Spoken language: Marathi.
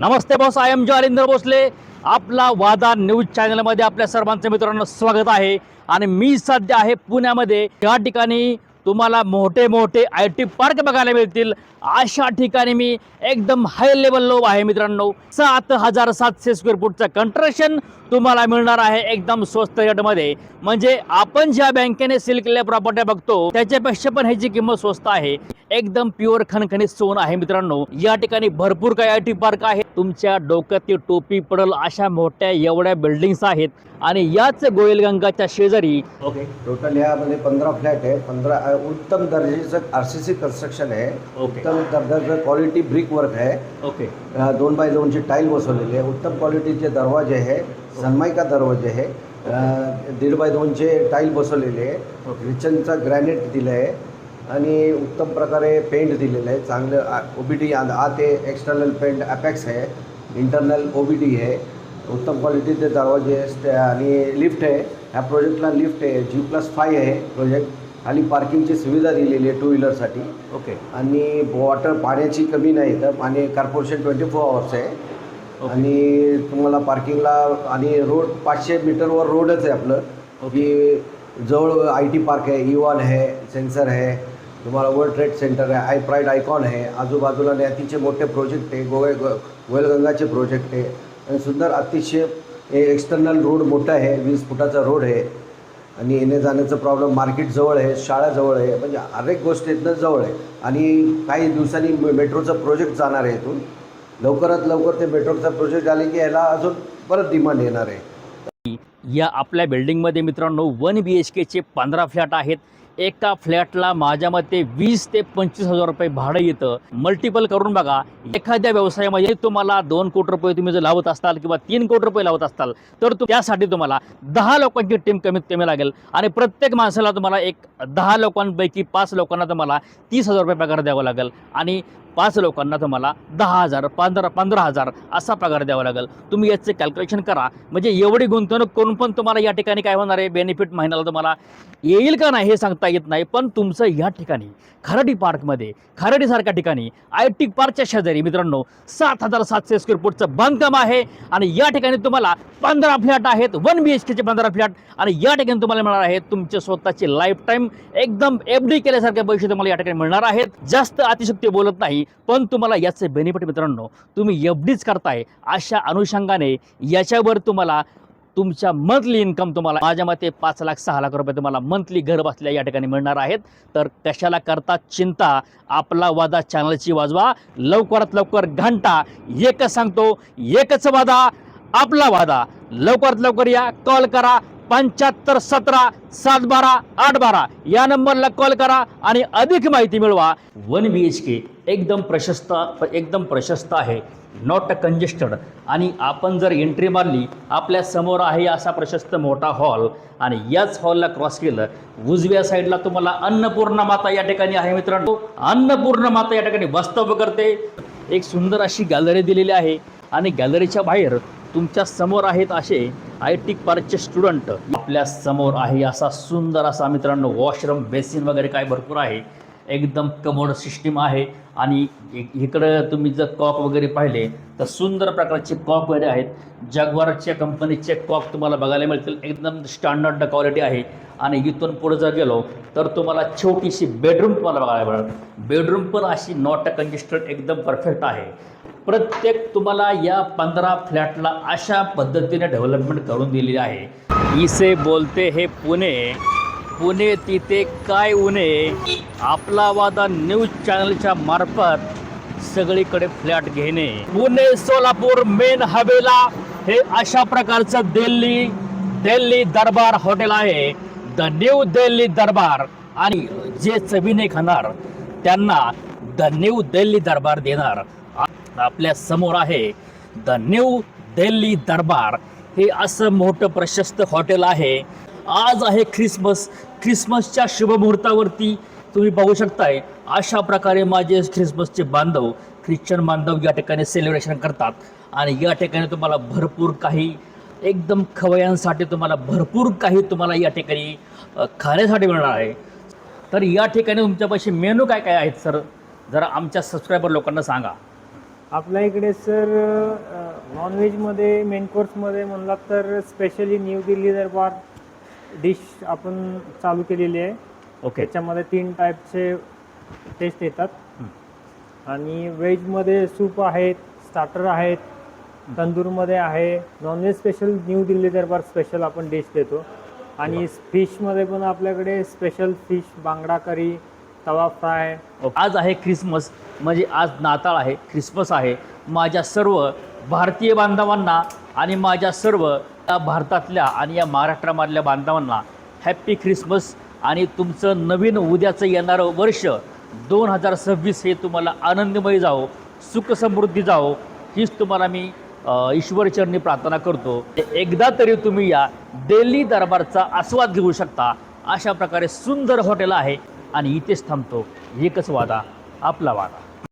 Namaste boss, I am Jorinder Bhosale. आपला वादा न्यूज चॅनलमध्ये आपल्या सर्वांचं मित्रांनो स्वागत आहे। आणि मी सध्या आहे पुण्यामध्ये। या ठिकाणी तुम्हाला मोठे मोठे IT पार्क बघायला मिळतील। अशा ठिकाणी मी एकदम हाय लेवल लो आहे मित्रांनो। 7,700 स्क्वेअर फूटचं कंस्ट्रक्शन तुम्हाला मिळणार आहे एकदम स्वस्त रेटमध्ये। म्हणजे आपण ज्या बँकेने सेल केलेल्या प्रॉपर्टी बघतो त्याच्यापेक्षा पण ह्याची किंमत स्वस्त आहे। एकदम प्युअर खणखणीत सोन आहे मित्रांनो। या ठिकाणी भरपूर काही IT पार्क आहे। तुमच्या डोक्यात ती पडल अशा मोठ्या एवढ्या बिल्डिंग्स आहेत। आणि याच गोयलगंगाच्या शेजारी टोटल यामध्ये 15 फ्लॅट आहे। 15 उत्तम दर्जाचं RCC कंस्ट्रक्शन आहे। उत्तम दर्जाचं क्वालिटी ब्रिक वर्क आहे। 2x2 ची टाईल बसवलेली आहे। उत्तम क्वालिटीचे दरवाजे आहे। सनमाइका दरवाजे आहे। 1.5x2 चे टाईल बसवलेले आहे। रिचनचा ग्रॅनाइट दिलं आहे आणि उत्तम प्रकारे पेंट दिलेलं आहे। चांगलं OBD आत आहे। एक्सटर्नल पेंट अपेक्स आहे। इंटरनल OBD आहे। उत्तम क्वालिटीचे दरवाजे आणि लिफ्ट आहे। ह्या प्रोजेक्टला लिफ्ट आहे। G+5 आहे प्रोजेक्ट। खाली पार्किंगची सुविधा दिलेली आहे 2 व्हीलरसाठी। आणि वॉटर पाण्याची कमी नाही तर पाणी कॉर्पोरेशन 24 आवर्स आहे। आणि तुम्हाला पार्किंगला आणि रोड 500 मीटरवर रोडच आहे आपलं। की जवळ IT पार्क आहे। इवॉन आहे, सेन्सर आहे, तुम्हाला वर्ल्ड ट्रेड सेंटर आहे, प्राईड आयकॉन आहे। आजूबाजूला नॅतीचे मोठे प्रोजेक्ट आहे। गोयलगंगाचे प्रोजेक्ट आहे आणि सुंदर अतिशय एक्सटर्नल रोड मोठा आहे। 20 फुटाचा रोड आहे आणि येणे जाण्याचं प्रॉब्लेम मार्केट जवळ आहे, शाळा जवळ आहे, म्हणजे हर एक गोष्ट इथनं जवळ आहे। आणि काही दिवसांनी मेट्रोचा प्रोजेक्ट जाणार आहे इथून। लवकरात लवकर ते मेट्रोचा प्रोजेक्ट आले की याला अजून परत डिमांड येणार आहे। या आपल्या बिल्डिंगमध्ये मित्रांनो 1 BHKचे 15 फ्लॅट आहेत। एका फ्लॅटला माझ्या मते 20 ते 25 हजार रुपये भाडं येतं। मल्टिपल करून बघा। एखाद्या व्यवसायामध्ये तुम्हाला 2 कोटी रुपये तुम्ही जर लावत असाल किंवा 3 कोटी रुपये लावत असाल तर त्यासाठी तुम्हाला 10 लोकांची टीम कमीत कमी लागेल। आणि प्रत्येक माणसाला तुम्हाला 10 लोकांपैकी 5 लोकांना तुम्हाला 30,000 रुपये पगार द्यावा लागेल। आणि 5 लोकांना तुम्हाला 10,000, 15,000 असा पगार द्यावा लागेल। तुम्ही याचे कॅल्क्युलेशन करा। म्हणजे एवढी गुंतवणूक करून पण तुम्हाला या ठिकाणी काय होणार आहे, बेनिफिट महिन्याला तुम्हाला येईल का नाही हे सांगता येत नाही। पण तुमचं या ठिकाणी खराडी पार्कमध्ये, खराडीसारख्या ठिकाणी IT पार्कच्या शेजारी मित्रांनो 7,700 स्क्वेअर फूटचं बांधकाम आहे। आणि या ठिकाणी तुम्हाला 15 फ्लॅट आहेत। 1 BHKचे 15 फ्लॅट। आणि या ठिकाणी तुम्हाला मिळणार आहेत तुमचे स्वतःचे लाईफ टाईम एकदम FD केल्यासारखे पैसे तुम्हाला या ठिकाणी मिळणार आहेत। जास्त अतिशयोक्ती बोलत नाही पण तुम्हाला याचे बेनिफिट मित्रांनो तुम्ही FDच करताय अशा अनुषंगाने याच्यावर तुम्हाला तुमच्या मंथली इन्कम तुम्हाला माझ्या मते 5 लाख 6 लाख रुपये तुम्हाला मंथली घर बसल्या या ठिकाणी मिळणार आहेत। तर कशाला करता चिंता, आपला वादा चॅनलची वाजवा। लवकरात लवकर घंटा एकच सांगतो, एकच वादा, आपला वादा। लवकरात लवकर या, कॉल करा 75 17 712 812 या नंबरला कॉल करा आणि अधिक माहिती मिळवा। 1 BHK एकदम प्रशस्त आहे, नॉट कंजेस्टेड। आणि आपण जर एंट्री मारली आपल्या समोर आहे असा प्रशस्त मोठा हॉल। आणि याच हॉलला क्रॉस केलं उजव्या साईडला तुम्हाला अन्नपूर्णा माता या ठिकाणी आहे मित्रांनो। अन्नपूर्णा माता या ठिकाणी वास्तव्य करते। एक सुंदर अशी गॅलरी दिलेली आहे आणि गॅलरीच्या बाहेर तुमच्या समोर आहेत असे IT पार्कचे स्टुडंट। आपल्या समोर आहे असा सुंदर असा मित्रांनो वॉशरूम, बेसिन वगैरे काय भरपूर आहे। एकदम कमोड सिस्टीम आहे। आणि इकडं तुम्ही जर कॉक वगैरे पाहिले तर सुंदर प्रकारचे कॉक वगैरे आहेत। जगवारच्या कंपनीचे कॉक तुम्हाला बघायला मिळतील। एकदम स्टँडर्ड क्वालिटी आहे। आणि इथून पुढे जर गेलो तर तुम्हाला छोटीशी बेडरूम तुम्हाला बघायला मिळेल। बेडरूम पण अशी नॉट कंजेस्टेड एकदम परफेक्ट आहे। प्रत्येक तुम्हाला या 15 फ्लॅटला अशा पद्धतीने डेव्हलपमेंट करून दिलेली आहे। इसे बोलते हे पुणे, पुणे तिथे काय उणे। आपला वादा न्यूज चॅनलच्या मार्फत सगळीकडे फ्लॅट घेणे। पुणे सोलापूर मेन हवेला हे अशा प्रकारचं दिल्ली दरबार हॉटेल आहे। द न्यू दिल्ली दरबार। आणि जे चवीने खाणार त्यांना द न्यू दिल्ली दरबार देणार। आपल्या समोर आहे द न्यू दिल्ली दरबार। हे असं मोठं प्रशस्त हॉटेल आहे। आज आहे ख्रिसमसच्या शुभमुहूर्तावरती तुम्ही पाहू शकताय अशा प्रकारे माझे ख्रिसमसचे बांधव, ख्रिश्चन बांधव या ठिकाणी सेलिब्रेशन करतात। आणि या ठिकाणी तुम्हाला भरपूर काही एकदम खवयांसाठी तुम्हाला भरपूर काही तुम्हाला या ठिकाणी खाण्यासाठी मिळणार आहे। तर या ठिकाणी तुमच्यापाशी मेनू काय काय आहेत सर, जरा आमच्या सबस्क्रायबर लोकांना सांगा। आपल्या इकडे सर नॉनव्हेजमध्ये मेन कोर्समध्ये म्हणलात तर स्पेशली न्यू दिल्ली दरबार डिश आपण चालू केलेली आहे. ओके. त्याच्यामध्ये 3 टाईपचे टेस्ट येतात. आणि व्हेजमध्ये सूप आहेत, स्टार्टर आहेत, तंदूरमध्ये आहे, नॉनव्हेज स्पेशल न्यू दिल्ली दरबार स्पेशल आपण डिश देतो. आणि फिशमध्ये पण आपल्याकडे स्पेशल फिश बांगडा करी, तवा फ्राय. आज आहे ख्रिसमस, म्हणजे आज नाताळ आहे, ख्रिसमस आहे. माझ्या सर्व भारतीय बांधवांना आणि माझ्या सर्व या भारतातल्या आणि या महाराष्ट्रामधल्या बांधवांना हॅप्पी ख्रिसमस. आणि तुमचं नवीन उद्याचं येणारं वर्ष 2026 हे तुम्हाला आनंदमय जावो, सुखसमृद्धी जावो, हीच तुम्हाला मी ईश्वरचरणी प्रार्थना करतो. एकदा तरी तुम्ही या दिल्ली दरबारचा आस्वाद घेऊ शकता. अशा प्रकारे सुंदर हॉटेल आहे आणि इथेच थांबतो. एकच वादा, आपला वादा.